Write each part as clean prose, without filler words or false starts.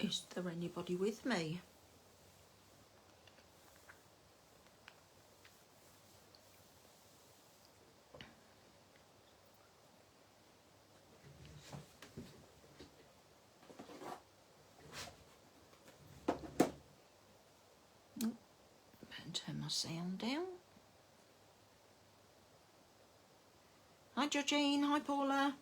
Is there anybody with me? Turn my sound down. Hi Georgine, hi Paula.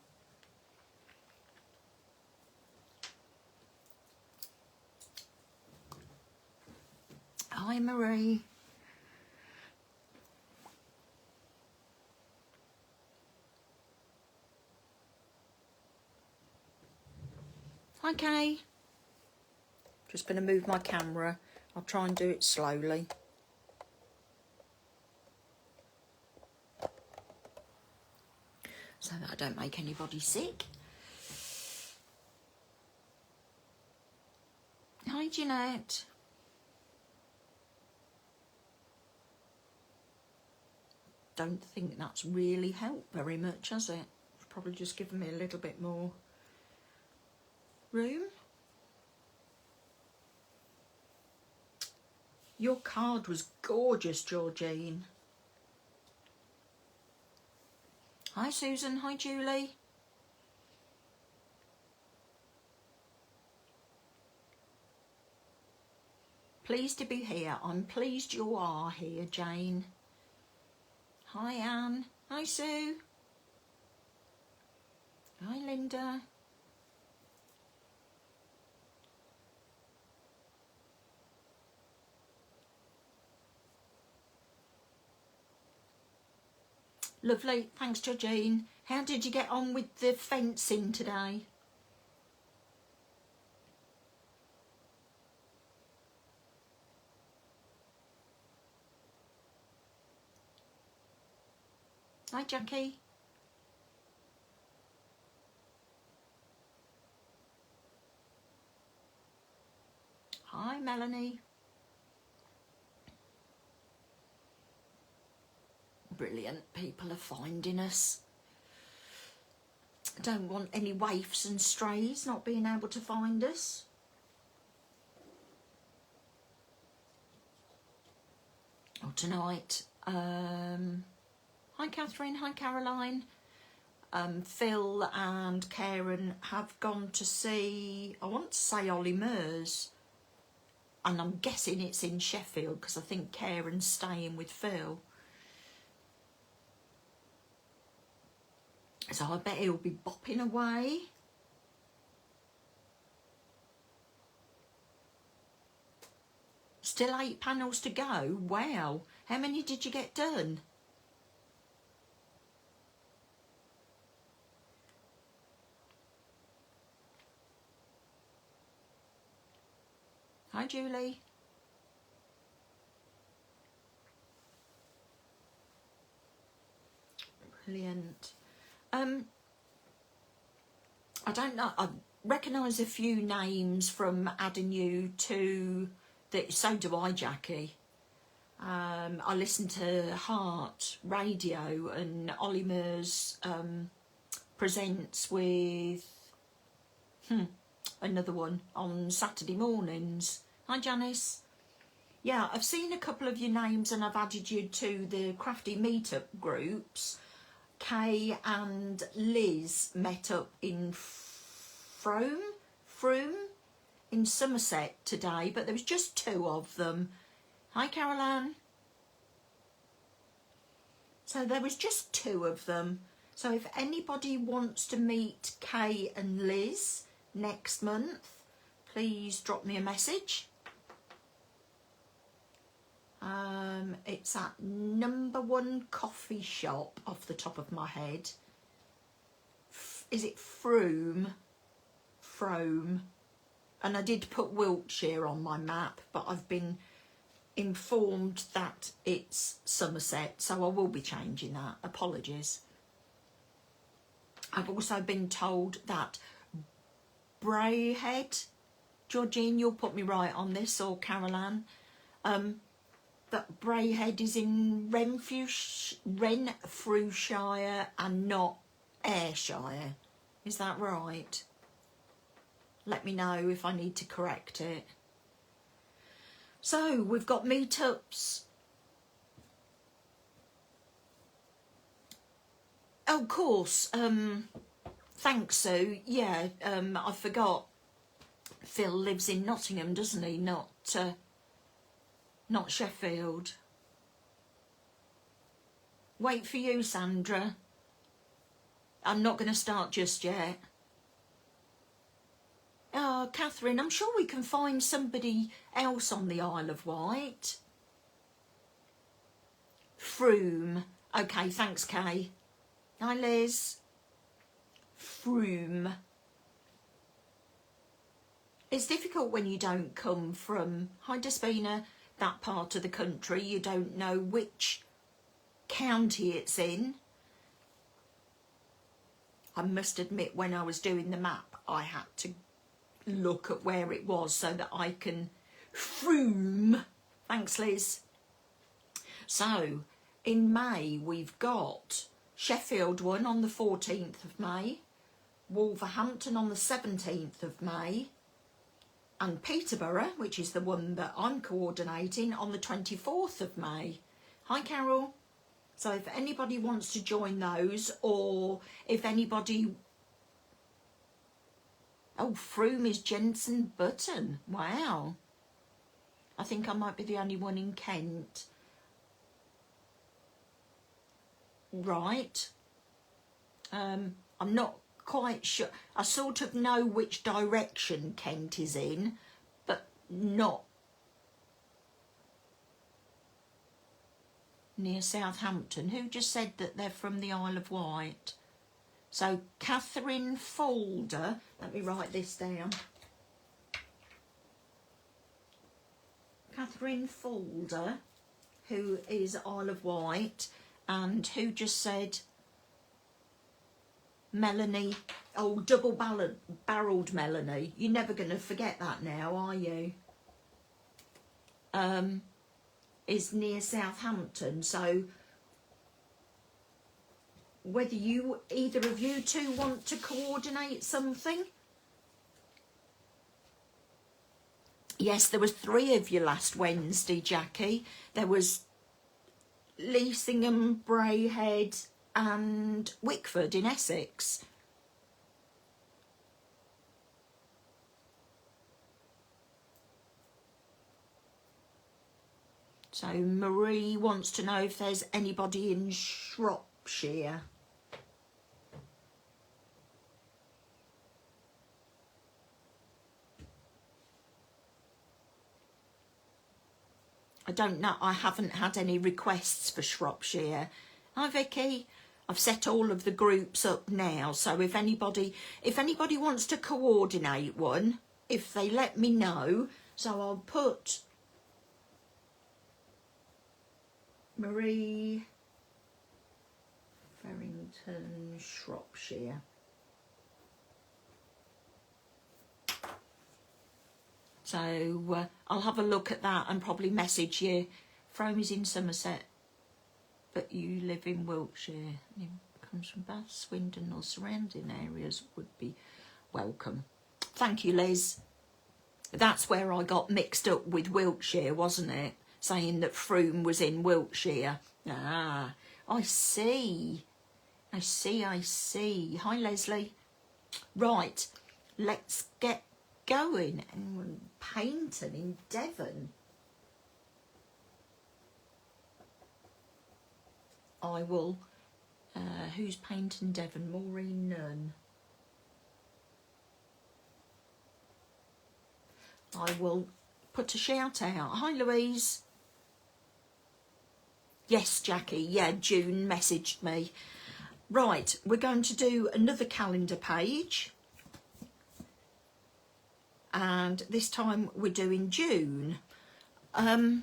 Hi Marie. Hi Kay. Just going to move my camera. I'll try and do it slowly. So that I don't make anybody sick. Hi Jeanette. Don't think that's really helped very much, has it? It's probably just given me a little bit more room. Your card was gorgeous, Georgine. Hi Susan, hi Julie. Pleased to be here. I'm pleased you are here, Jane. Hi Anne. Hi Sue. Hi Linda. Lovely, thanks Georgine. How did you get on with the fencing today? Hi Jackie. Hi Melanie. Brilliant, people are finding us. Don't want any waifs and strays not being able to find us. Oh, tonight. Hi Catherine, hi Caroline. Phil and Karen have gone to see, I want to say Ollie Murs, and I'm guessing it's in Sheffield because I think Karen's staying with Phil. So I bet he'll be bopping away. Still 8 panels to go. Wow. How many did you get done? Hi Julie. Brilliant. I don't know. I recognise a few names from adding you to the. So do I, Jackie. I listen to Heart Radio and Ollie Murs presents with another one on Saturday mornings. Hi Janice. Yeah, I've seen a couple of your names and I've added you to the Crafty Meetup groups. Kay and Liz met up in Frome in Somerset today, but there was just 2 of them. Hi Caroline. So there was just 2 of them. So if anybody wants to meet Kay and Liz next month, please drop me a message. It's at number 1 coffee shop off the top of my head. Is it Frome? And I did put Wiltshire on my map, but I've been informed that it's Somerset, so I will be changing that. Apologies. I've also been told that Brayhead, Georgine, you'll put me right on this, or Caroline, that Brayhead is in Renfrewshire and not Ayrshire. Is that right? let me know if I need to correct it. So we've got meetups. Oh, of course. Thanks, Sue. Yeah, I forgot. Phil lives in Nottingham, doesn't he? Not Sheffield. Wait for you, Sandra. I'm not going to start just yet. Oh, Catherine, I'm sure we can find somebody else on the Isle of Wight. Frome. Okay, thanks, Kay. Hi, Liz. Frome. It's difficult when you don't come from, hi, Despina, that part of the country. You don't know which county it's in. I must admit, when I was doing the map, I had to look at where it was so that I can Frome. Thanks, Liz. So in May we've got Sheffield one on the 14th of May, Wolverhampton on the 17th of May, and Peterborough, which is the one that I'm coordinating, on the 24th of May. Hi, Carol. So if anybody wants to join those, or if anybody... Oh, Frome is Jensen Button. Wow. I think I might be the only one in Kent. Right. I'm not quite sure. I sort of know which direction Kent is in, but not near Southampton. Who just said that they're from the Isle of Wight? So Catherine Folder, let me write this down. Catherine Folder, who is Isle of Wight, and who just said Melanie, oh, double-barreled Melanie. You're never going to forget that now, are you? Is near Southampton. So whether either of you two want to coordinate something. Yes, there was 3 of you last Wednesday, Jackie. There was Leasingham, Braehead and Wickford in Essex. So Marie wants to know if there's anybody in Shropshire. I don't know. I haven't had any requests for Shropshire. Hi, Vicky. I've set all of the groups up now. So if anybody wants to coordinate one, if they let me know. So I'll put Marie Farrington, Shropshire. So I'll have a look at that and probably message you. Frome is in Somerset, but you live in Wiltshire. You comes from Bath, Swindon or surrounding areas would be welcome. Thank you, Liz. That's where I got mixed up with Wiltshire, wasn't it? Saying that Frome was in Wiltshire. Ah, I see. I see. Hi, Leslie. Right, let's get going. And Paynton in Devon. I will. Who's Paynton Devon? Maureen Nunn. I will put a shout out. Hi, Louise. Yes, Jackie. Yeah, June messaged me. Right, we're going to do another calendar page. And this time we're doing June. I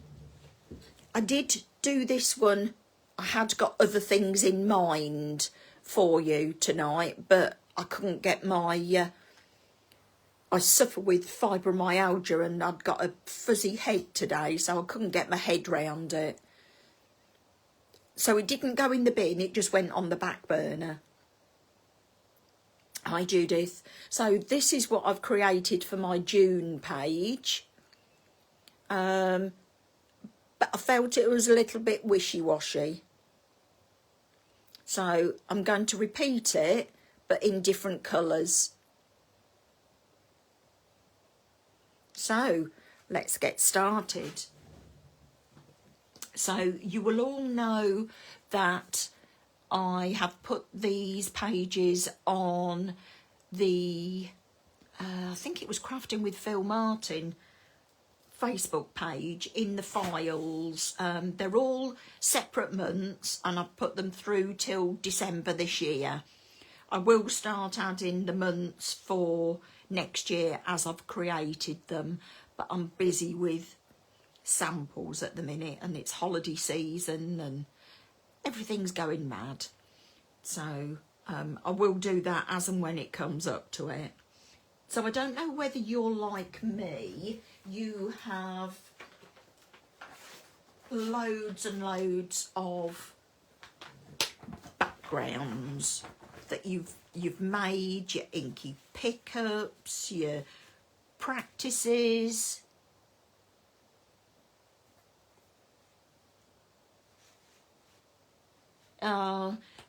did do this one. I had got other things in mind for you tonight, but I couldn't get my... I suffer with fibromyalgia and I'd got a fuzzy head today, so I couldn't get my head round it. So it didn't go in the bin, it just went on the back burner. Hi Judith. So this is what I've created for my June page. But I felt it was a little bit wishy-washy. So I'm going to repeat it, but in different colours. So let's get started. So you will all know that I have put these pages on the, I think it was Crafting with Phil Martin Facebook page in the files. They're all separate months and I've put them through till December this year. I will start adding the months for next year as I've created them, but I'm busy with samples at the minute and it's holiday season and everything's going mad. So I will do that as and when it comes up to it. So I don't know whether you're like me, you have loads and loads of backgrounds that you've made, your inky pickups, your practices.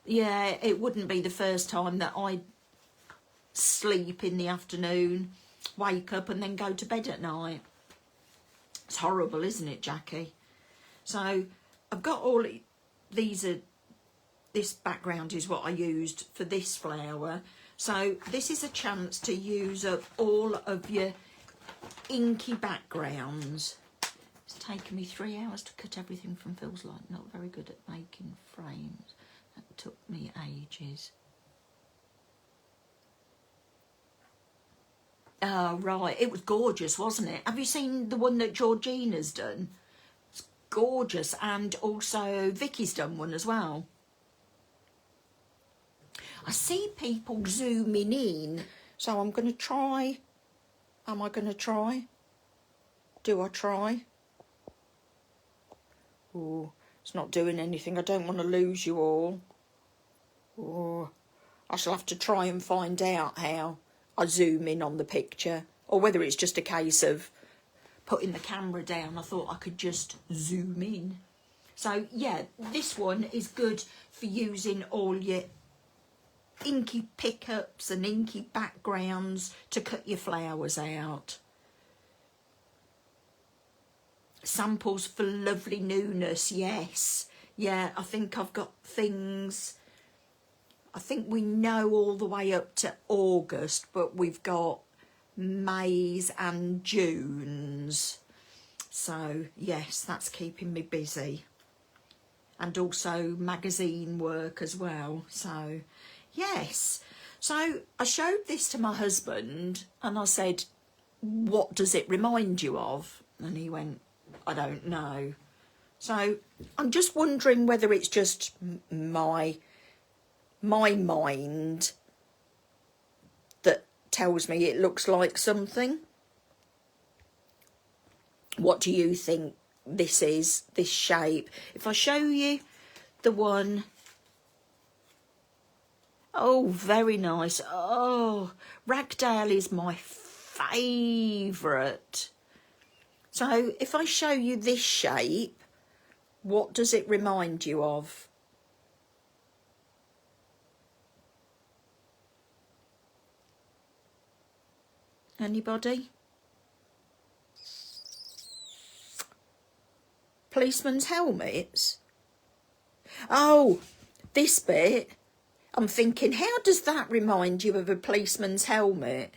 Yeah, it wouldn't be the first time that I sleep in the afternoon, wake up and then go to bed at night. It's horrible, isn't it, Jackie? So I've got all these this background is what I used for this flower. So this is a chance to use up all of your inky backgrounds. It's taken me 3 hours to cut everything from Phil's Light. Not very good at making frames. That took me ages. Oh, right. It was gorgeous, wasn't it? Have you seen the one that Georgina's done? It's gorgeous. And also Vicky's done one as well. I see people zooming in, so I'm going to try. Am I going to try? Do I try? Oh, it's not doing anything. I don't want to lose you all. Oh, I shall have to try and find out how I zoom in on the picture, or whether it's just a case of putting the camera down. I thought I could just zoom in. So yeah, this one is good for using all your inky pickups and inky backgrounds to cut your flowers out. Samples for lovely newness, yes. Yeah, I think I've got things. I think we know all the way up to August, but we've got Mays and Junes. So, yes, that's keeping me busy. And also magazine work as well. So, yes. So, I showed this to my husband and I said, what does it remind you of? And he went, I don't know. So, I'm just wondering whether it's just my mind that tells me it looks like something. What do you think this is, this shape? If I show you the one, oh, very nice. Oh, Ragdale is my favourite. So if I show you this shape, what does it remind you of? Anybody? Policeman's helmets? Oh, this bit. I'm thinking, how does that remind you of a policeman's helmet?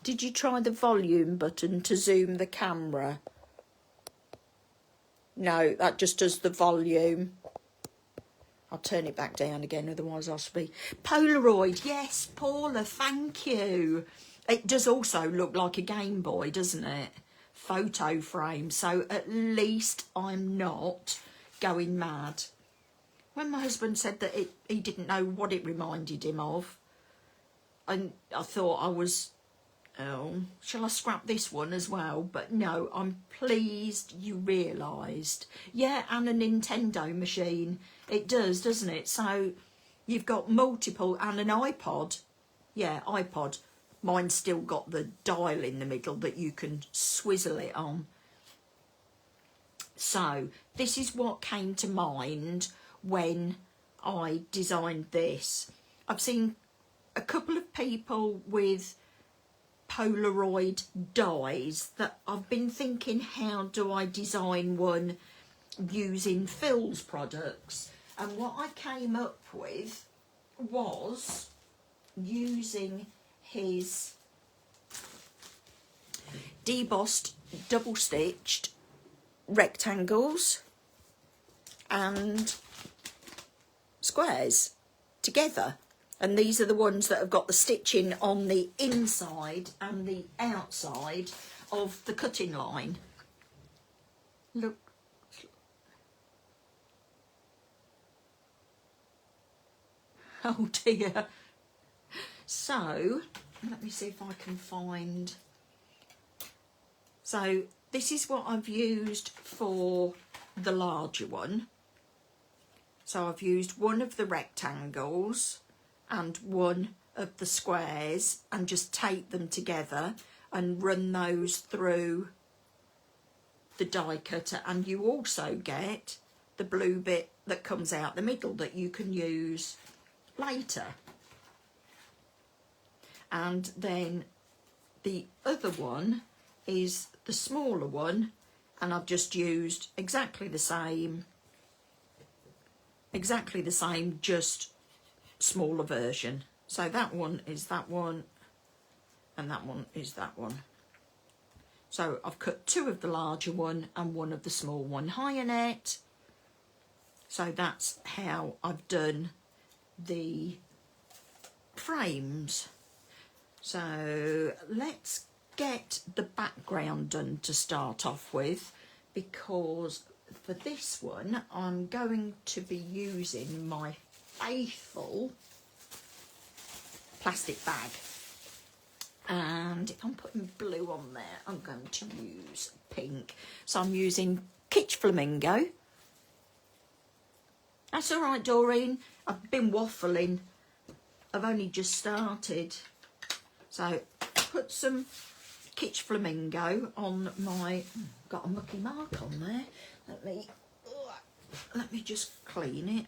Did you try the volume button to zoom the camera? No, that just does the volume. I'll turn it back down again, otherwise I'll speak. Polaroid, yes, Paula, thank you. It does also look like a Game Boy, doesn't it? Photo frame, so at least I'm not going mad. When my husband said that he didn't know what it reminded him of, and I thought I was, oh, shall I scrap this one as well? But no, I'm pleased you realised. Yeah, and a Nintendo machine. It does, doesn't it? So you've got multiple, and an iPod. Yeah, iPod. Mine's still got the dial in the middle that you can swizzle it on. So this is what came to mind when I designed this. I've seen a couple of people with Polaroid dies that I've been thinking, how do I design one using Phil's products? And what I came up with was using his debossed double stitched rectangles and squares together, and these are the ones that have got the stitching on the inside and the outside of the cutting line. Look, oh dear. So let me see if I can find. So this is what I've used for the larger one. So I've used one of the rectangles and one of the squares, and just tape them together and run those through the die cutter. And you also get the blue bit that comes out the middle that you can use later. And then the other one is the smaller one, and I've just used exactly the same, just smaller version. So that one is that one, and that one is that one. So I've cut two of the larger one and one of the small one. Hi Annette. So that's how I've done the frames. So let's get the background done to start off with, because for this one I'm going to be using my faithful plastic bag, and if I'm putting blue on there I'm going to use pink. So I'm using Kitsch Flamingo. That's all right, Doreen, I've been waffling, I've only just started. So put some Kitsch Flamingo on my, got a mucky mark on there. Let me just clean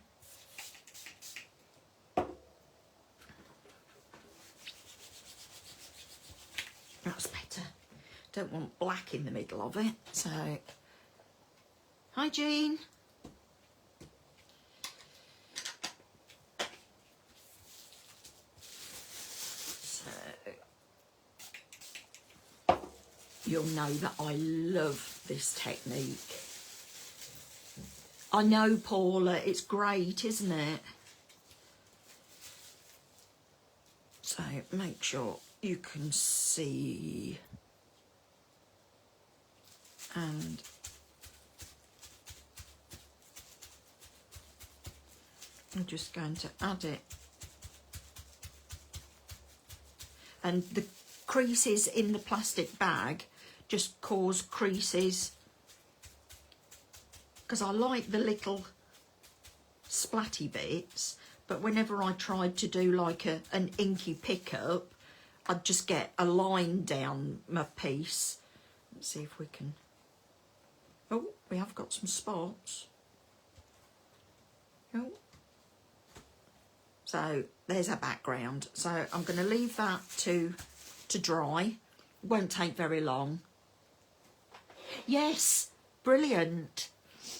it. That's better. Don't want black in the middle of it. So, hi Jean. You'll know that I love this technique. I know, Paula, it's great, isn't it? So make sure you can see. And I'm just going to add it. And the creases in the plastic bag just cause creases, because I like the little splatty bits, but whenever I tried to do like an inky pickup, I'd just get a line down my piece. Let's see if we can, oh, we have got some spots. Oh. So there's our background. So I'm going to leave that to dry. It won't take very long. Yes, brilliant.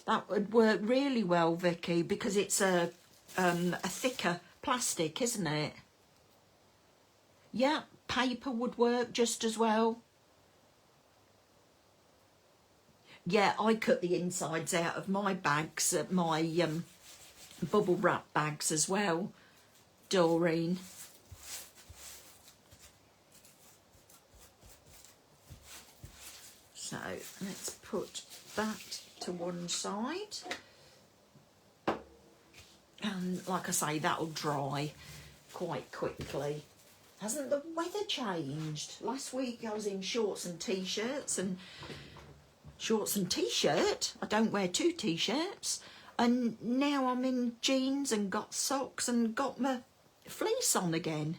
That would work really well, Vicky, because it's a thicker plastic, isn't it? Yeah, paper would work just as well. Yeah, I cut the insides out of my bags, my bubble wrap bags as well, Doreen. So let's put that to one side. And like I say, that'll dry quite quickly. Hasn't the weather changed? Last week I was in shorts and t-shirts, and shorts and t-shirt. I don't wear two t-shirts. And now I'm in jeans and got socks and got my fleece on again.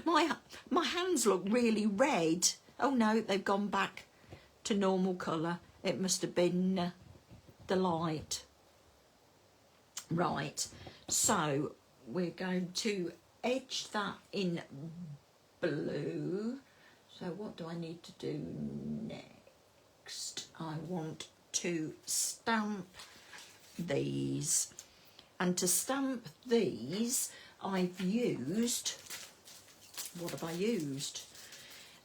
my hands look really red. Oh no, they've gone back to normal colour. It must have been the light. Right, so we're going to edge that in blue. So what do I need to do next? I want to stamp these. And to stamp these, I've used, what have I used?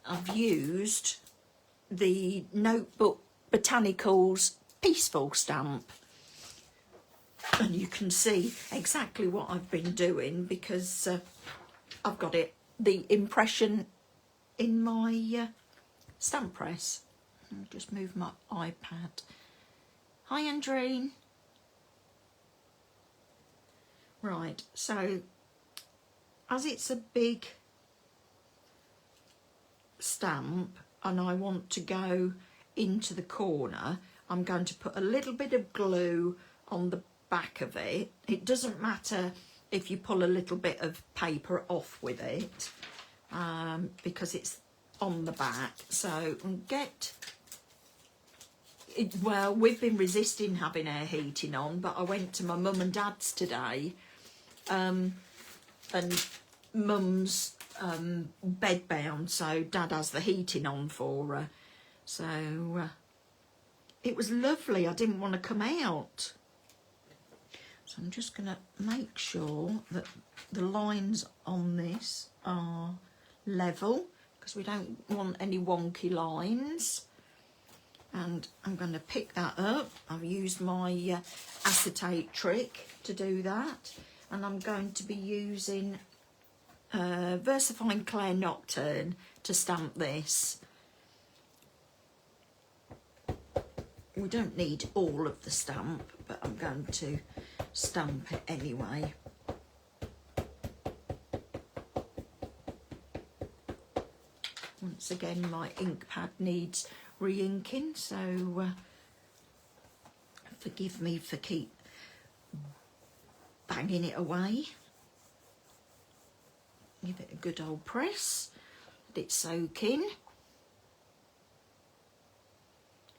I've used the Notebook Botanicals Peaceful stamp. And you can see exactly what I've been doing because I've got the impression in my stamp press. I'll just move my iPad. Hi, Andreen. Right, so as it's a big stamp and I want to go into the corner, I'm going to put a little bit of glue on the back of it. It doesn't matter if you pull a little bit of paper off with it because it's on the back. So get it, well, we've been resisting having air heating on, but I went to my mum and dad's today and mum's bed bound, so dad has the heating on for her. So it was lovely. I didn't want to come out. So I'm just going to make sure that the lines on this are level because we don't want any wonky lines. And I'm going to pick that up. I've used my acetate trick to do that. And I'm going to be using VersaFine Clair Nocturne to stamp this. We don't need all of the stamp, but I'm going to stamp it anyway. Once again, my ink pad needs re-inking, so forgive me for keep banging it away. Give it a good old press, let it soak in.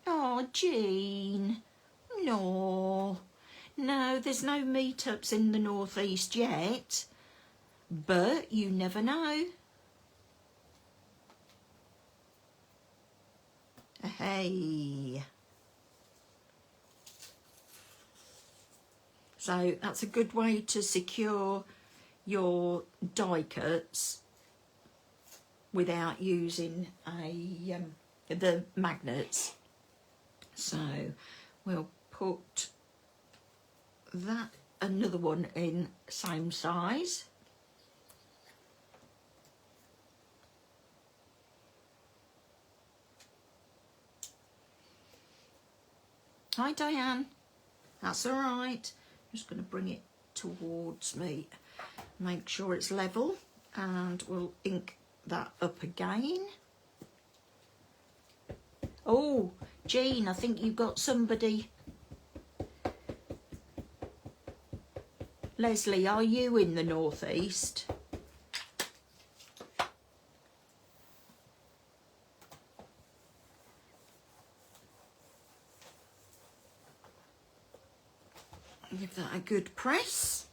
Oh, Jean, no, there's no meetups in the northeast yet, but you never know. Hey. So that's a good way to secure your die cuts without using the magnets. So we'll put that, another one in same size. Hi Diane, that's all right. I'm just going to bring it towards me, make sure it's level, and we'll ink that up again. Oh, Jean, I think you've got somebody. Leslie, are you in the northeast? Give that a good press.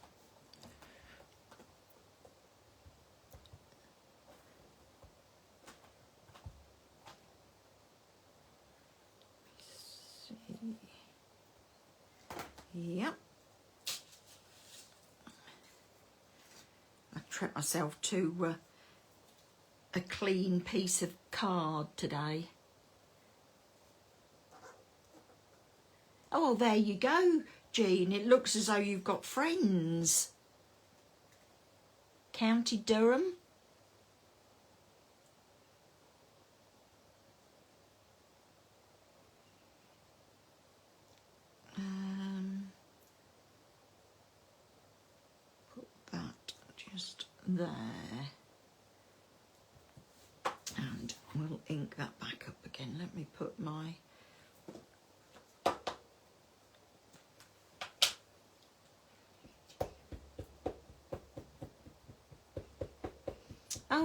Yep. I treat myself to a clean piece of card today. Oh, there you go, Jean. It looks as though you've got friends. County Durham. Put that just there. And we'll ink that back up again. Let me put my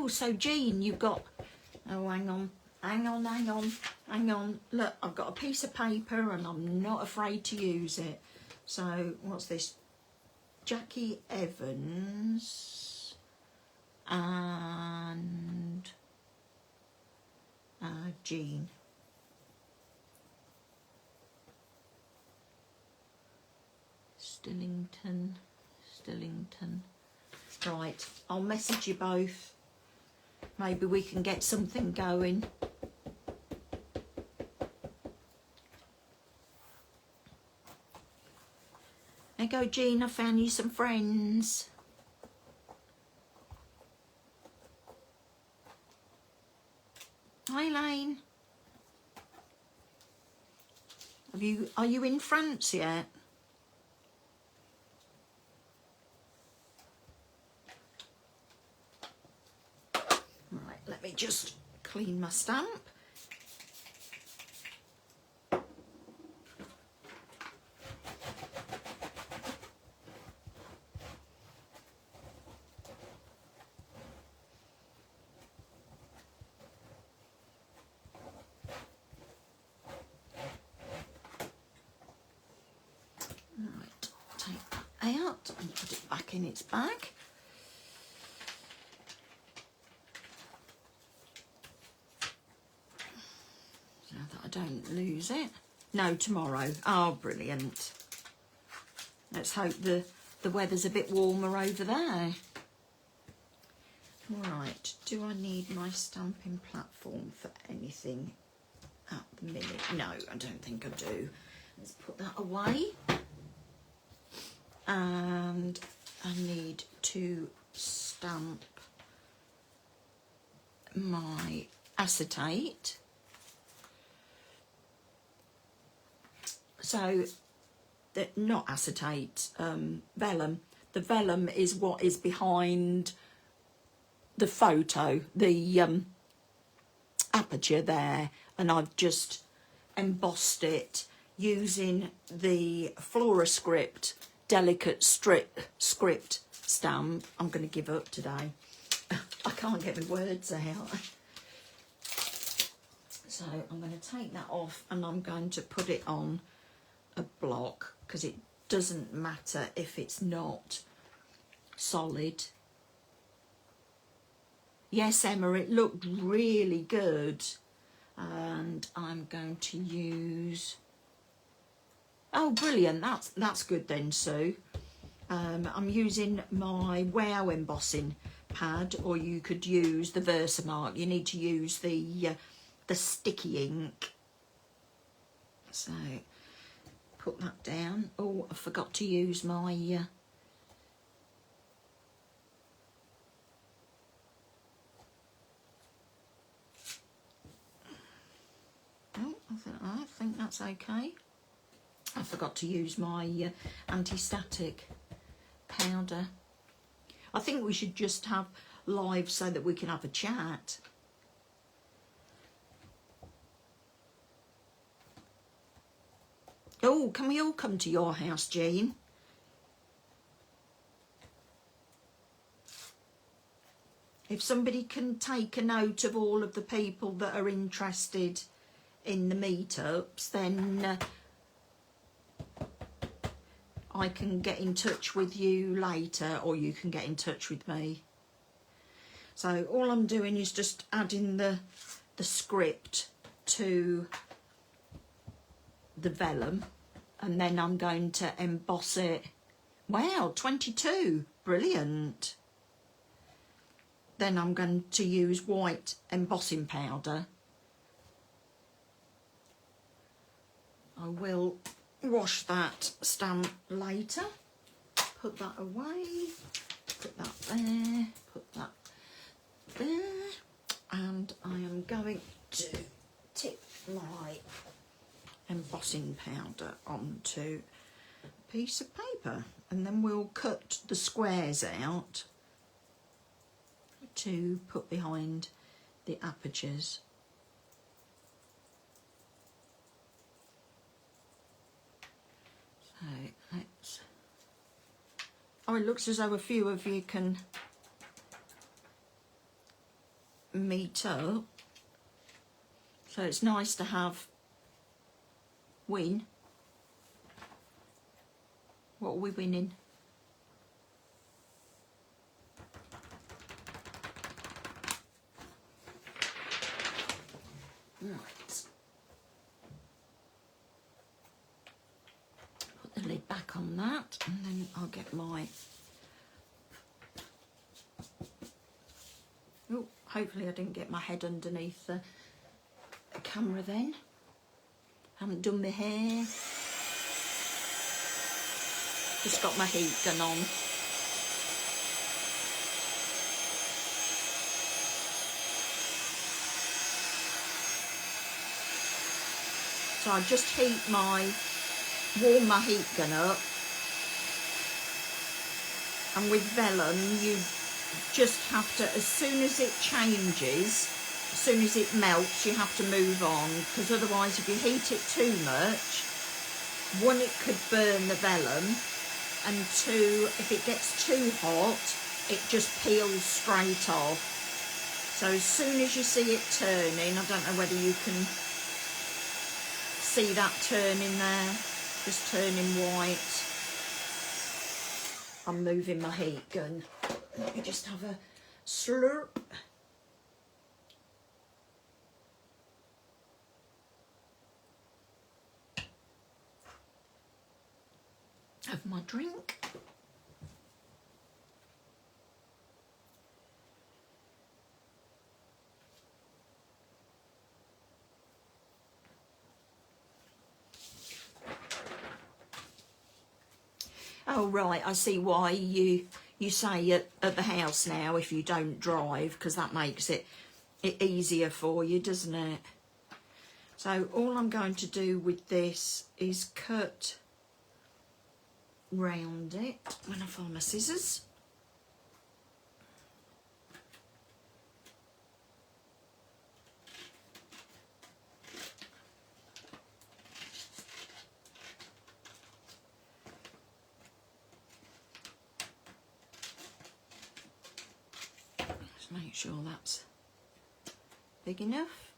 so Jean, you've got, oh, hang on. Look, I've got a piece of paper and I'm not afraid to use it. So, what's this? Jackie Evans and Jean. Stillington. Right, I'll message you both. Maybe we can get something going. There you go, Jean, I found you some friends. Hi, Lane. Are you in France yet? Right, let me just clean my stamp. Right, take that out and put it back in its bag. So that I don't lose it. No, tomorrow. Oh, brilliant. Let's hope the weather's a bit warmer over there. Right, do I need my stamping platform for anything at the minute? No, I don't think I do. Let's put that away. And I need to stamp my acetate. So, not acetate, vellum. The vellum is what is behind the photo, the aperture there, and I've just embossed it using the Floriscript delicate script stamp. I'm going to give up today. I can't get my words out. So I'm going to take that off and I'm going to put it on a block because it doesn't matter if it's not solid. Yes, Emma, it looked really good. And I'm going to use... Oh, brilliant. That's good then, Sue. I'm using my WOW embossing pad, or you could use the Versamark. You need to use the sticky ink. So, put that down. Oh, I forgot to use my... Oh, I think that's okay. I forgot to use my anti-static powder. I think we should just have live so that we can have a chat. Oh, can we all come to your house, Jean? If somebody can take a note of all of the people that are interested in the meetups, then I can get in touch with you later, or you can get in touch with me. So all I'm doing is just adding the script to the vellum, and then I'm going to emboss it. Wow, 22, brilliant. Then I'm going to use white embossing powder. I will wash that stamp later. Put that away. Put that there. Put that there. And I am going to tip my embossing powder onto a piece of paper. And then we'll cut the squares out to put behind the apertures. So let's... Oh, it looks as though a few of you can meet up. So it's nice to have win. What are we winning? Right. Put the lid back on that, and then I'll get my... Oh, hopefully I didn't get my head underneath the camera then. Haven't done my hair. Just got my heat gun on. So I just warm my heat gun up. And with vellum, you just have to, as soon as it changes, as soon as it melts, you have to move on, because otherwise if you heat it too much, one, it could burn the vellum, and two, if it gets too hot, it just peels straight off. So as soon as you see it turning, I don't know whether you can see that turning there, just turning white. I'm moving my heat gun. Let me just have a slurp. Have my drink. Oh right, I see why you say at the house now if you don't drive, because that makes it easier for you, doesn't it? So all I'm going to do with this is cut round it when I find my scissors. Just make sure that's big enough.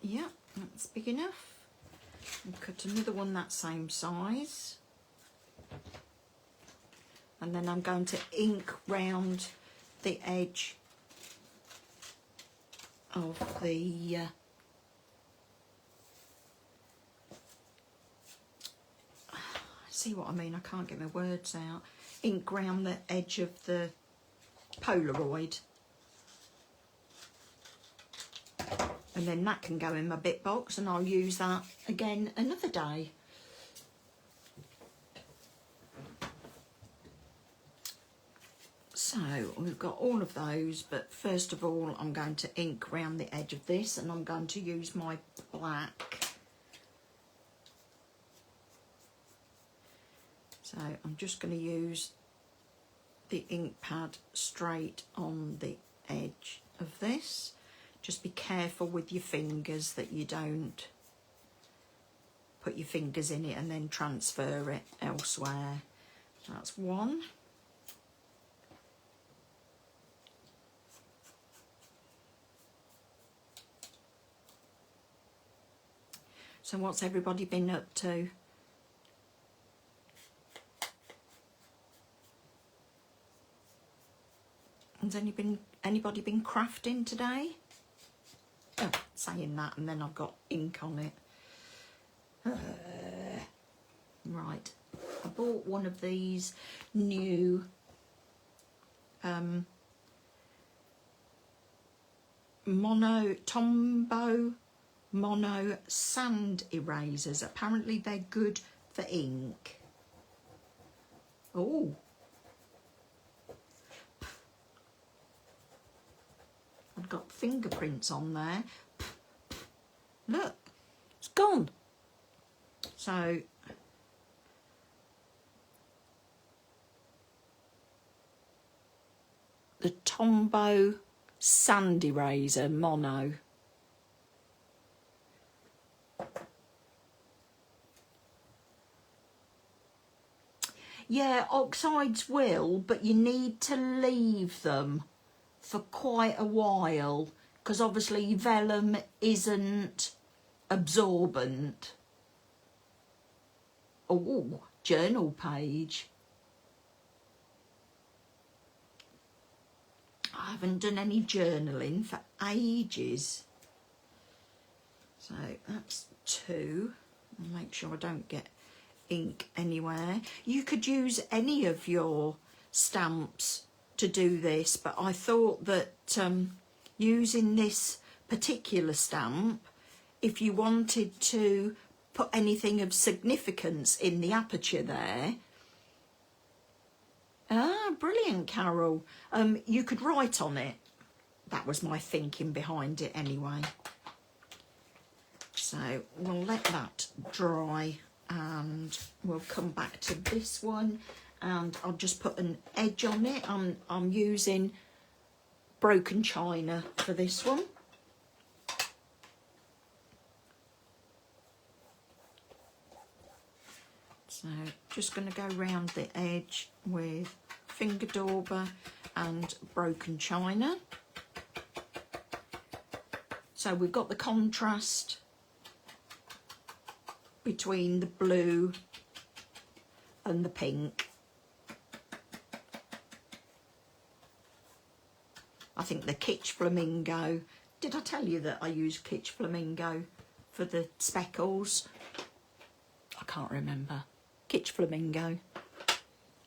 Yeah, that's big enough. And cut another one that same size. And then I'm going to ink round the edge of the see what I mean, I can't get my words out. Ink round the edge of the Polaroid. And then that can go in my bit box, and I'll use that again another day. So we've got all of those, but first of all I'm going to ink round the edge of this, and I'm going to use my black. So I'm just going to use the ink pad straight on the edge of this. Just be careful with your fingers that you don't put your fingers in it and then transfer it elsewhere. That's one. So what's everybody been up to? Has anybody been crafting today? Oh, saying that, and then I've got ink on it. Right, I bought one of these new Tombow Mono sand erasers. Apparently they're good for ink. Oh, I've got fingerprints on there. Look, it's gone. So the Tombow sand eraser mono. Yeah, oxides will, but you need to leave them for quite a while, because obviously vellum isn't absorbent. Oh, journal page. I haven't done any journaling for ages. So that's 2. I'll make sure I don't get ink anywhere. You could use any of your stamps to do this, but I thought that using this particular stamp, if you wanted to put anything of significance in the aperture there. Ah, brilliant, Carol. You could write on it. That was my thinking behind it anyway. So we'll let that dry and we'll come back to this one, and I'll just put an edge on it. I'm using broken china for this one. So just going to go round the edge with finger dauber and broken china. So we've got the contrast between the blue and the pink. I think the Kitsch Flamingo. Did I tell you that I use Kitsch Flamingo for the speckles? I can't remember. Kitsch Flamingo.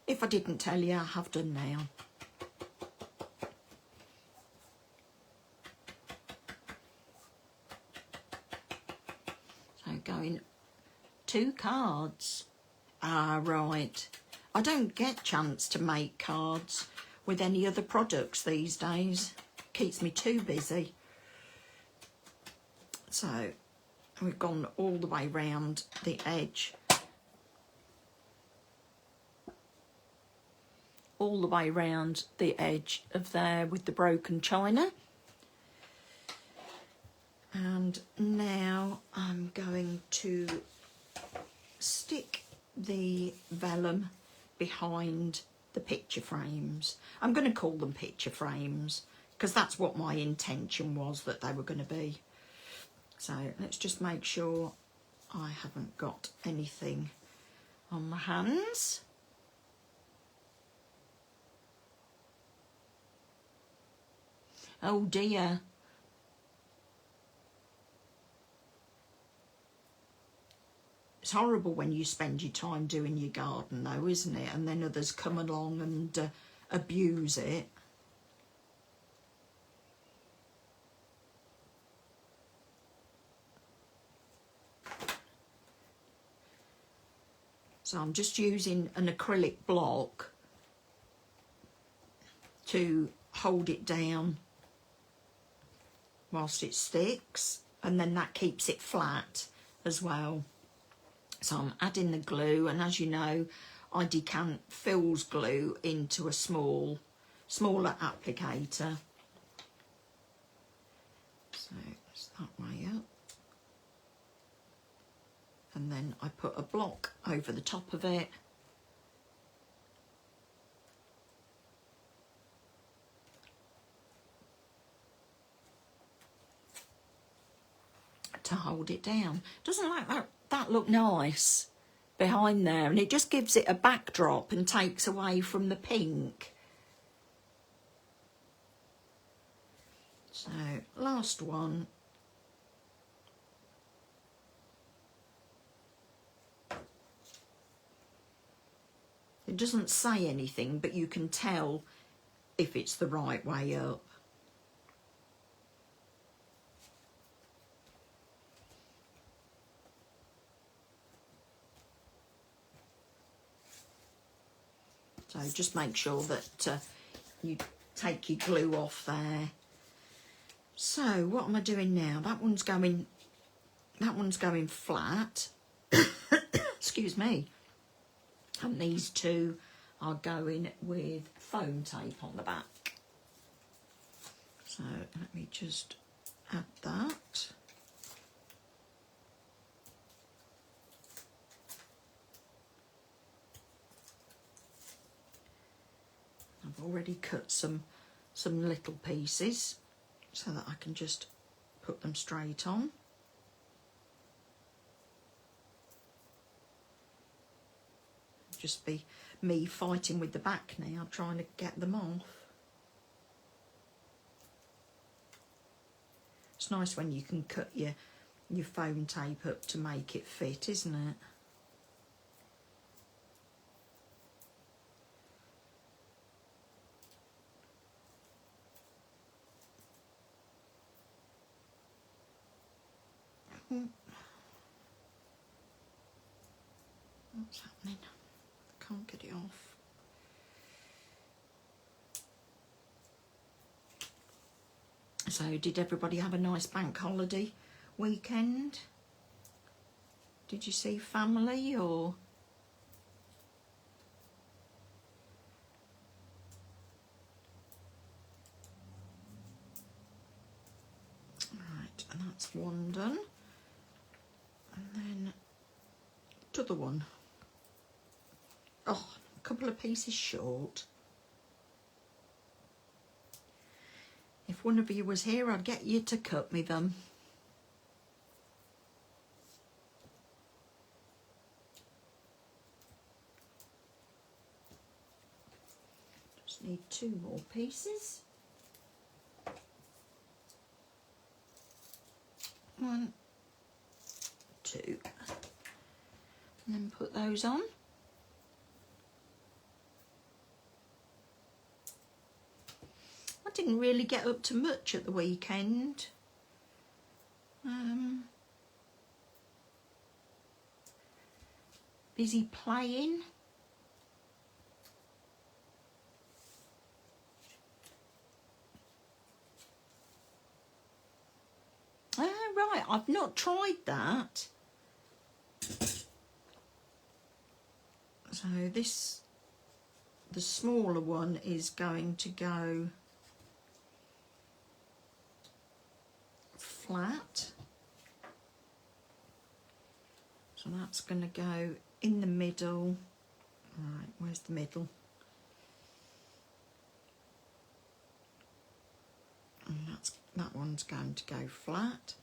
If I didn't tell you, I have done now. So going 2 cards. Ah, right. I don't get a chance to make cards with any other products these days. Keeps me too busy. So we've gone all the way round the edge. All the way round the edge of there with the broken china. And now I'm going to stick the vellum behind the picture frames. I'm going to call them picture frames because that's what my intention was that they were going to be. So let's just make sure I haven't got anything on my hands. Oh dear. It's horrible when you spend your time doing your garden though, isn't it? And then others come along and abuse it. So I'm just using an acrylic block to hold it down whilst it sticks, and then that keeps it flat as well. So I'm adding the glue, and as you know, I decant Phil's glue into a smaller applicator. So it's that way up. And then I put a block over the top of it. To hold it down. Doesn't like that look nice behind there, and it just gives it a backdrop and takes away from the pink. So last one. It doesn't say anything, but you can tell if it's the right way up. So just make sure that you take your glue off there. So what am I doing now? That one's going flat. Excuse me. And these two are going with foam tape on the back. So let me just add that. I've already cut some some little pieces so that I can just put them straight on. Just be me fighting with the back now, trying to get them off. It's nice when you can cut your foam tape up to make it fit, isn't it? What's happening? Can't get it off. So, did everybody have a nice bank holiday weekend? Did you see family or? Right, and that's one done. And then the other one. Oh, a couple of pieces short. If one of you was here, I'd get you to cut me them. Just need 2 more pieces. 1, 2. And then put those on. I didn't really get up to much at the weekend. Busy playing. Oh, right, I've not tried that. So this, the smaller one is going to go flat. So that's going to go in the middle. Right, where's the middle? And that one's going to go flat.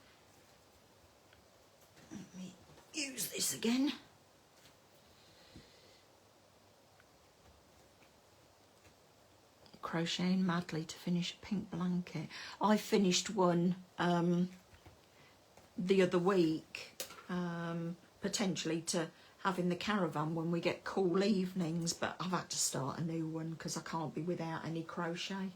Let me use this again. Crocheting madly to finish a pink blanket. I finished one the other week, potentially to have in the caravan when we get cool evenings, but I've had to start a new one because I can't be without any crochet.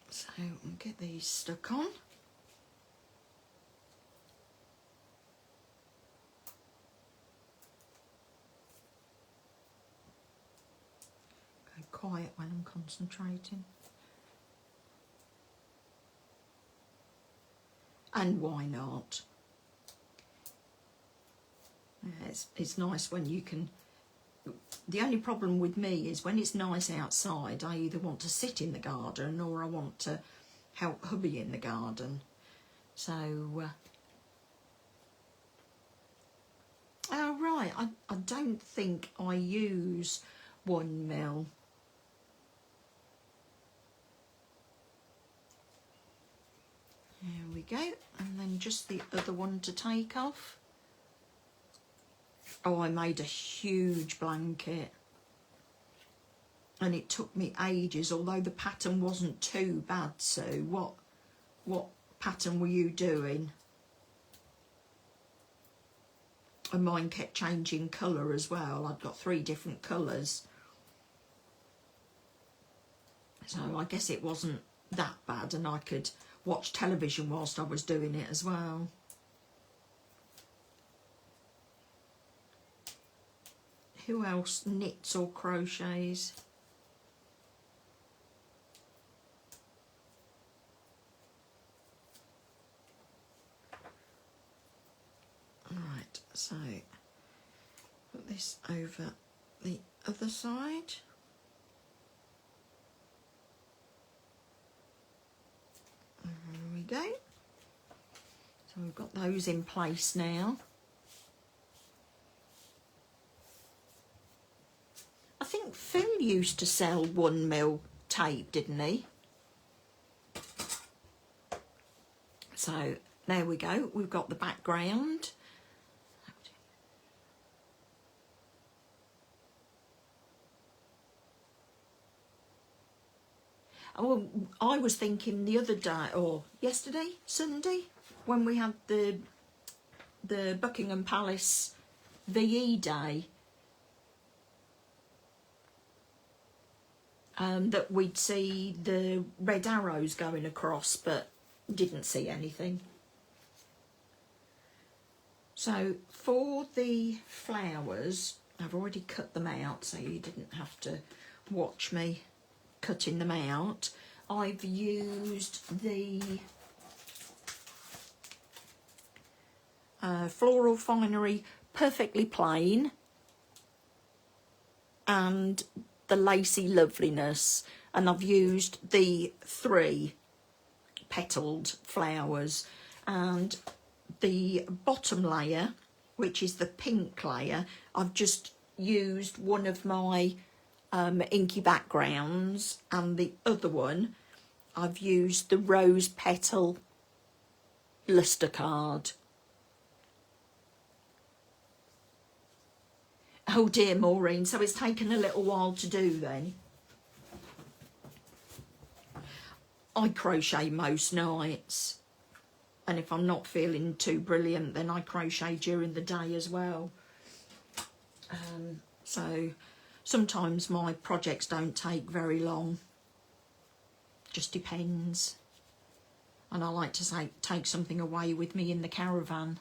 So I'll get these stuck on. Go quiet when I'm concentrating. And why not? Yeah, it's nice when you can. The only problem with me is when it's nice outside, I either want to sit in the garden or I want to help hubby in the garden. So, oh right, I don't think I use 1 mil. There we go, and then just the other one to take off. Oh, I made a huge blanket and it took me ages, although the pattern wasn't too bad. So what pattern were you doing? And mine kept changing colour as well. I'd got 3 different colours. So I guess it wasn't that bad, and I could watch television whilst I was doing it as well. Who else knits or crochets? Right, so put this over the other side. There we go. So we've got those in place now. I think used to sell 1mm tape, didn't he? So there we go. We've got the background. Oh, I was thinking the other day, or yesterday, Sunday, when we had the Buckingham Palace VE Day, that we'd see the red arrows going across, but didn't see anything. So for the flowers, I've already cut them out, so you didn't have to watch me cutting them out. I've used the Floral Finery Perfectly Plain and the Lacy Loveliness, and I've used the 3 petalled flowers, and the bottom layer, which is the pink layer, I've just used one of my inky backgrounds, and the other one I've used the rose petal luster card. Oh dear, Maureen, so it's taken a little while to do then. I crochet most nights, and if I'm not feeling too brilliant, then I crochet during the day as well. So sometimes my projects don't take very long, just depends. And I like to take something away with me in the caravan.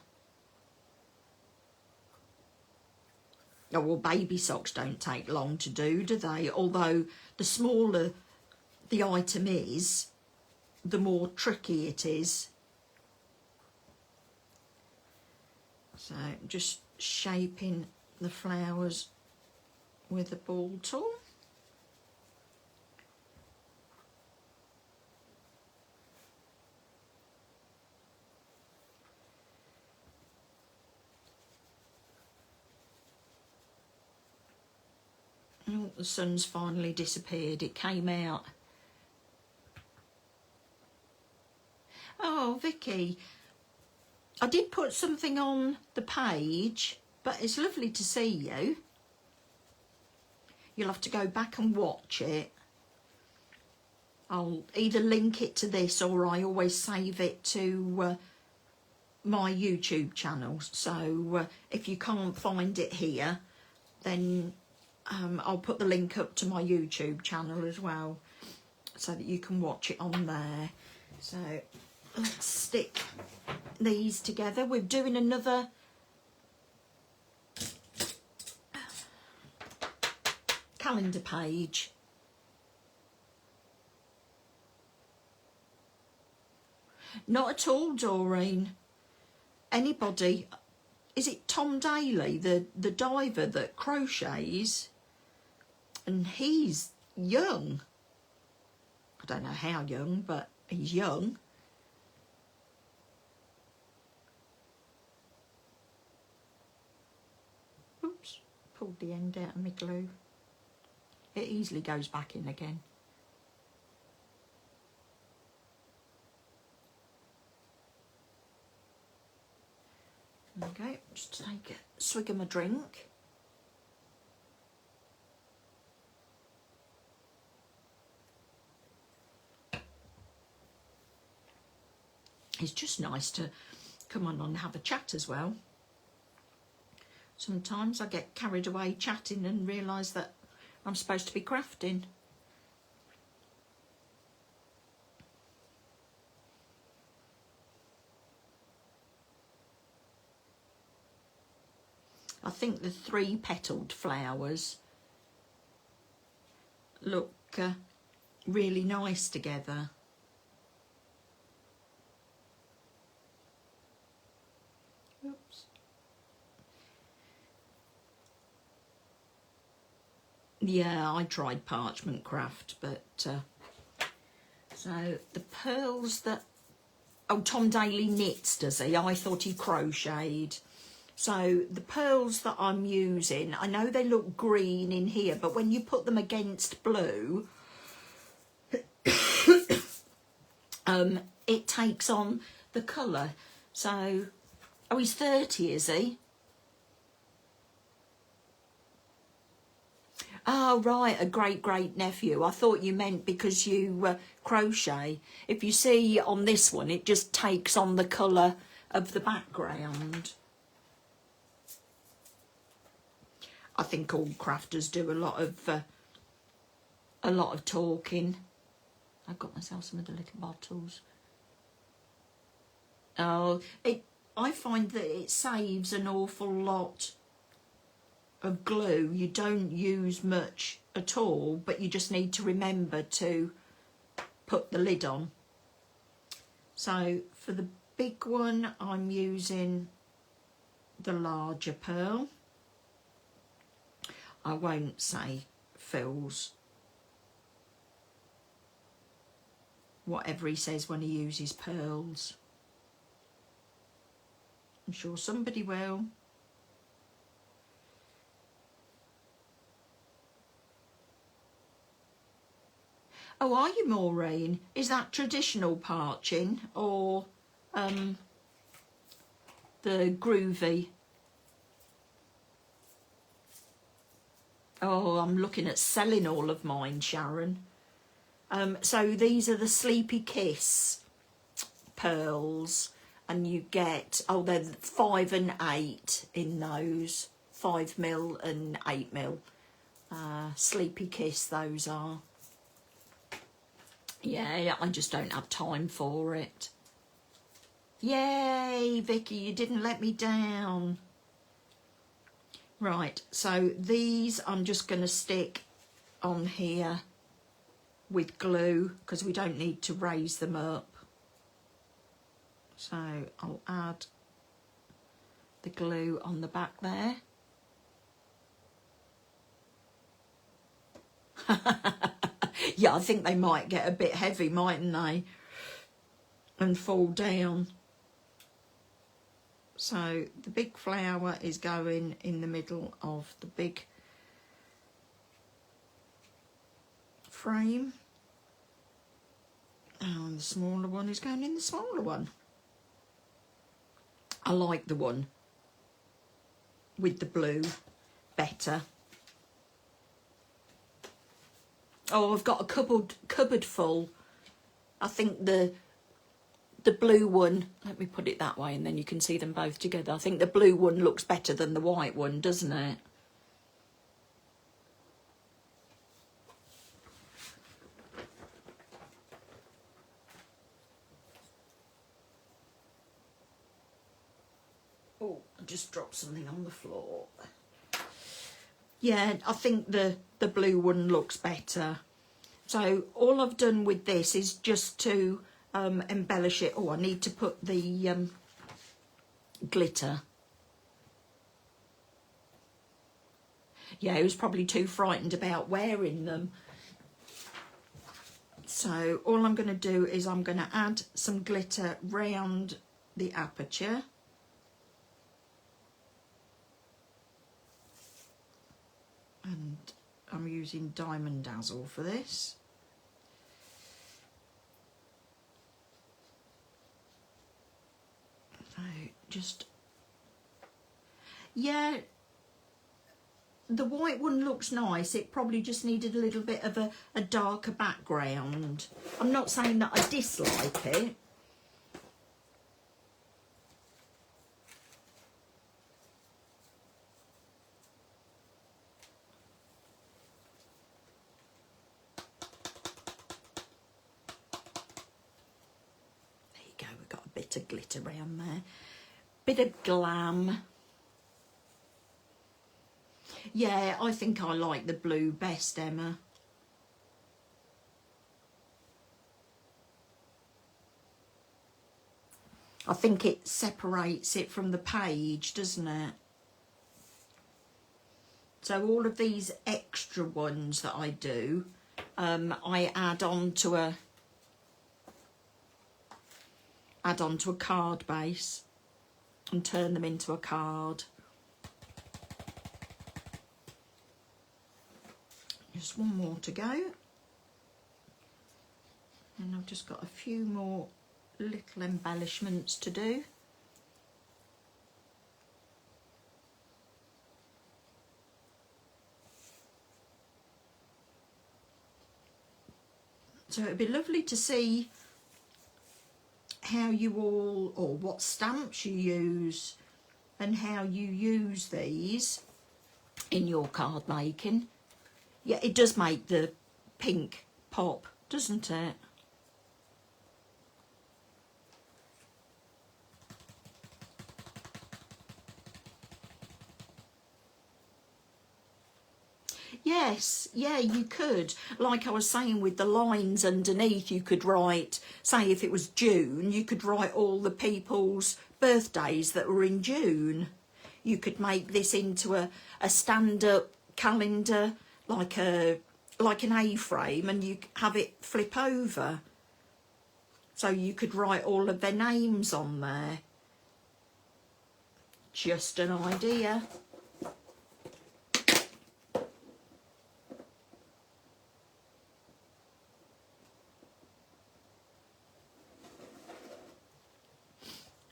Oh, well, baby socks don't take long to do they? Although the smaller the item is, the more tricky it is. So just shaping the flowers with a ball tool. Oh, the sun's finally disappeared. It came out. Oh, Vicky, I did put something on the page, but it's lovely to see you. You'll have to go back and watch it. I'll either link it to this, or I always save it to my YouTube channel. So if you can't find it here, then I'll put the link up to my YouTube channel as well, so that you can watch it on there. So let's stick these together. We're doing another calendar page. Not at all, Doreen. Anybody, is it Tom Daly, the diver that crochets? And he's young. I don't know how young, but he's young. Oops, pulled the end out of my glue. It easily goes back in again. Okay, just take a swig of my drink. It's just nice to come on and have a chat as well. Sometimes I get carried away chatting and realise that I'm supposed to be crafting. I think the 3 petalled flowers look really nice together. Oops. Yeah, I tried parchment craft, but so the pearls that, oh, Tom Daly knits, does he? I thought he crocheted. So the pearls that I'm using, I know they look green in here, but when you put them against blue, it takes on the colour. So, oh, he's 30, is he? Oh, right, a great nephew. I thought you meant because you crochet. If you see on this one, it just takes on the colour of the background. I think all crafters do a lot of talking. I've got myself some of the little bottles. Oh, I find that it saves an awful lot of glue. You don't use much at all, but you just need to remember to put the lid on. So for the big one, I'm using the larger pearl. I won't say Phil's, whatever he says when he uses pearls. I'm sure somebody will. Oh, are you, Maureen? Is that traditional parching or the groovy? Oh, I'm looking at selling all of mine, Sharon. So these are the Sleepy Kiss pearls, and you get, oh, they're 5 and 8 in those, 5mm and 8mm. Sleepy Kiss, those are. Yeah, I just don't have time for it. Yay, Vicky, you didn't let me down. Right, so these I'm just going to stick on here with glue because we don't need to raise them up. So I'll add the glue on the back there. Yeah, I think they might get a bit heavy, mightn't they? And fall down. So the big flower is going in the middle of the big frame. And the smaller one is going in the smaller one. I like the one with the blue better. Oh, I've got a cupboard full. I think the blue one, let me put it that way and then you can see them both together. I think the blue one looks better than the white one, doesn't it? Oh, I just dropped something on the floor. Yeah, I think the blue one looks better. So all I've done with this is just to embellish it. Oh, I need to put the glitter. Yeah, he was probably too frightened about wearing them. So all I'm going to do is I'm going to add some glitter round the aperture. And I'm using Diamond Dazzle for this. So just, yeah, the white one looks nice. It probably just needed a little bit of a darker background. I'm not saying that I dislike it. Bit of glitter around there, bit of glam. Yeah, I think I like the blue best, Emma. I think it separates it from the page, doesn't it? So all of these extra ones that I do, I add on to a card base. and turn them into a card. Just one more to go. And I've just got a few more little embellishments to do. So it'd be lovely to see how you all, or what stamps you use and how you use these in your card making. Yeah, it does make the pink pop, doesn't it? Yes, yeah, you could. Like I was saying, with the lines underneath, you could write, say if it was June, you could write all the people's birthdays that were in June. You could make this into a stand-up calendar, like an A-frame, and you have it flip over. So you could write all of their names on there. Just an idea.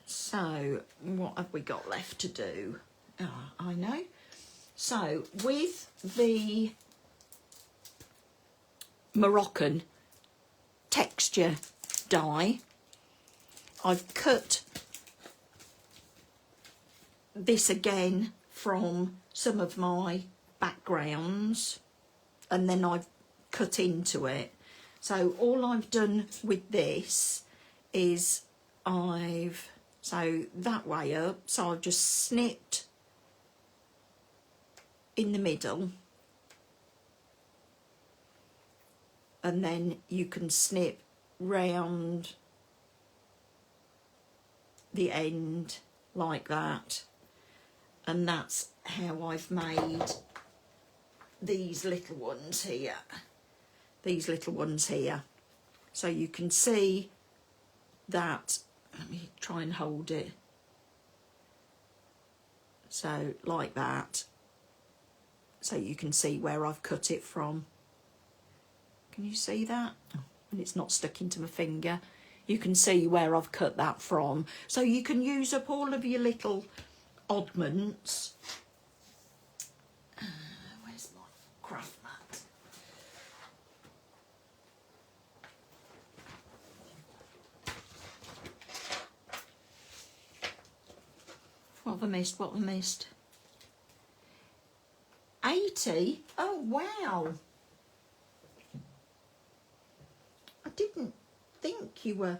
So, what have we got left to do? Oh, I know. So, with the Moroccan texture die, I've cut this again from some of my backgrounds, and then I've cut into it. So, all I've done with this is so that way up, so I've just snipped in the middle, and then you can snip round the end like that, and that's how I've made these little ones here. So you can see that. Let me try and hold it. So like that. So you can see where I've cut it from. Can you see that? Oh, and it's not stuck into my finger. You can see where I've cut that from. So you can use up all of your little oddments. Where's my craft mat? What have I missed? 80? Oh, wow. I didn't think you were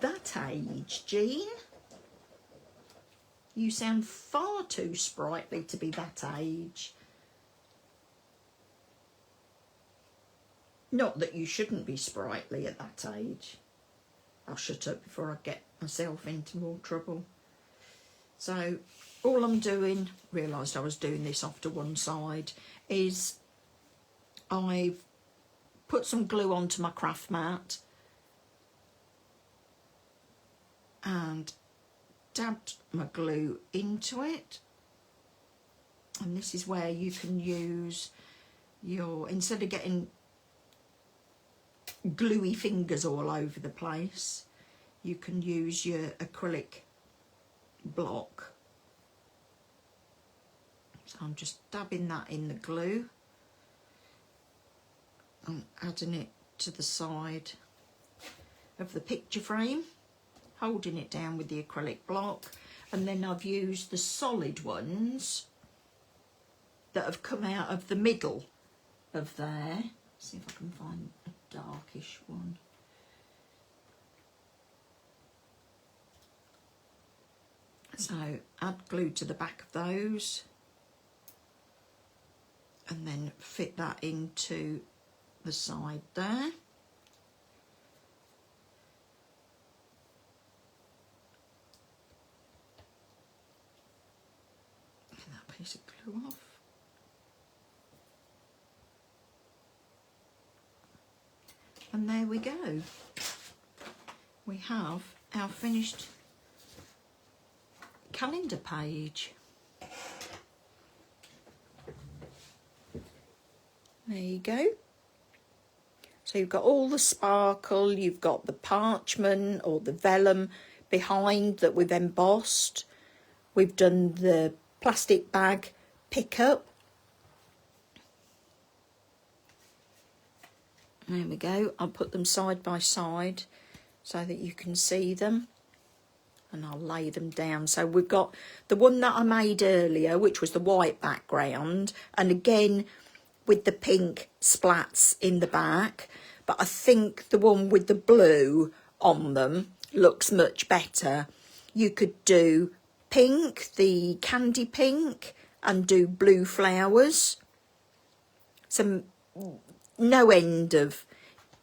that age, Jean. You sound far too sprightly to be that age. Not that you shouldn't be sprightly at that age. I'll shut up before I get myself into more trouble. So all I'm doing, realised I was doing this off to one side, is I've put some glue onto my craft mat and dabbed my glue into it. And this is where you can use your, instead of getting gluey fingers all over the place, you can use your acrylic block. So I'm just dabbing that in the glue and adding it to the side of the picture frame, holding it down with the acrylic block, and then I've used the solid ones that have come out of the middle of there. Let's see if I can find a darkish one. So add glue to the back of those and then fit that into the side there. And that piece of glue off. And there we go. We have our finished calendar page. There you go. So you've got all the sparkle, you've got the parchment or the vellum behind that we've embossed. We've done the plastic bag pickup. There we go. I'll put them side by side so that you can see them. And I'll lay them down. So we've got the one that I made earlier, which was the white background. And again, with the pink splats in the back. But I think the one with the blue on them looks much better. You could do pink, the candy pink, and do blue flowers. Some no end of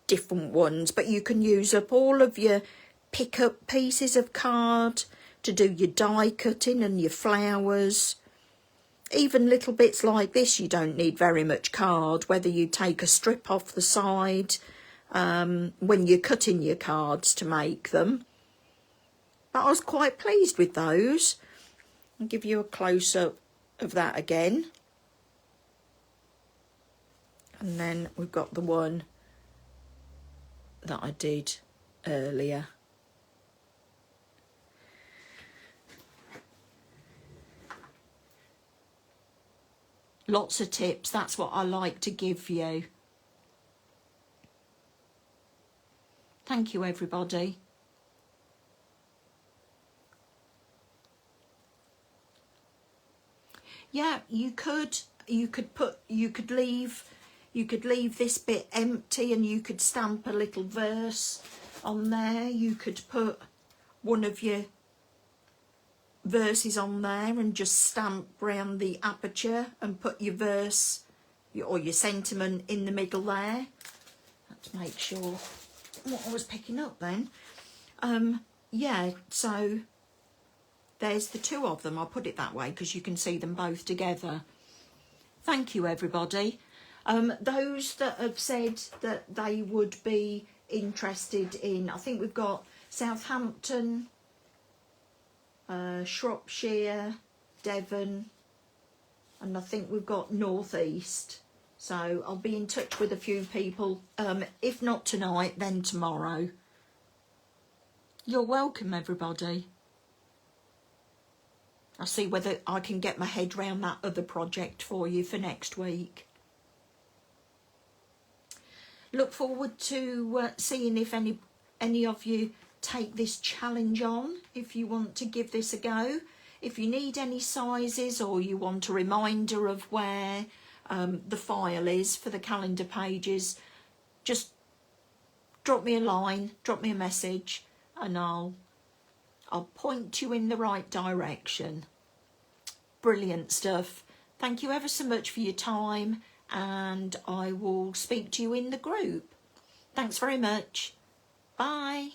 different ones, but you can use up all of your pick-up pieces of card to do your die cutting and your flowers. Even little bits like this, you don't need very much card, whether you take a strip off the side when you're cutting your cards to make them. But I was quite pleased with those. I'll give you a close-up of that again. And then we've got the one that I did earlier. Lots of tips, that's what I like to give you. Thank you, everybody. Yeah, you could leave this bit empty and you could stamp a little verse on there. You could put one of your verses on there and just stamp round the aperture and put your verse or your sentiment in the middle there. Let's make sure what I was picking up then. Yeah, so there's the two of them. I'll put it that way because you can see them both together. Thank you, everybody. Those that have said that they would be interested in, I think we've got Southampton, Shropshire, Devon, and I think we've got North East. So I'll be in touch with a few people. If not tonight, then tomorrow. You're welcome, everybody. I'll see whether I can get my head round that other project for you for next week. Look forward to seeing if any of you take this challenge on, if you want to give this a go. If you need any sizes or you want a reminder of where the file is for the calendar pages, just drop me a line, drop me a message, and I'll point you in the right direction. Brilliant stuff. Thank you ever so much for your time, and I will speak to you in the group. Thanks very much. Bye.